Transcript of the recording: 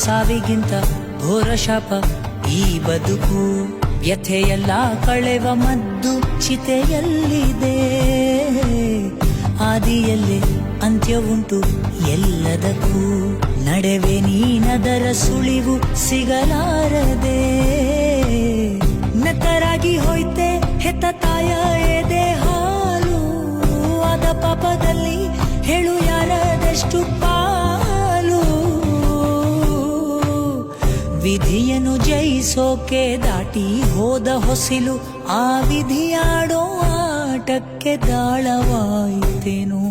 ಸಾವಿಗಿಂತ ಘೋರ ಶಾಪ ಈ ಬದುಕು, ವ್ಯಥೆಯೆಲ್ಲ ಕಳೆವ ಮದ್ದು ಚಿತೆಯಲ್ಲಿದೆ. ಆದಿಯಲ್ಲೇ ಅಂತ್ಯವುಂಟು ಎಲ್ಲದಕ್ಕೂ, ನಡೆವೆ ನೀನದರ ಸುಳಿವು ಸಿಗಲಾರದೆ. ನೆತ್ತರಾಗಿ ಹೋಯ್ತೆ ಹೆತ್ತ ತಾಯ ಎದೆ ಹಾಲು, ಆದ ಪಾಪದಲ್ಲಿ ಹೇಳು ಯಾರದೆಷ್ಟು ಪಾಲು. ವಿಧಿಯನ್ನು ಜಯಿಸೋಕೆ ದಾಟಿ ಹೋದ ಹೊಸಿಲು, ಆ ವಿಧಿಯಾಡೋ ಆಟಕ್ಕೆ ದಾಳವಾಯಿತೇನು.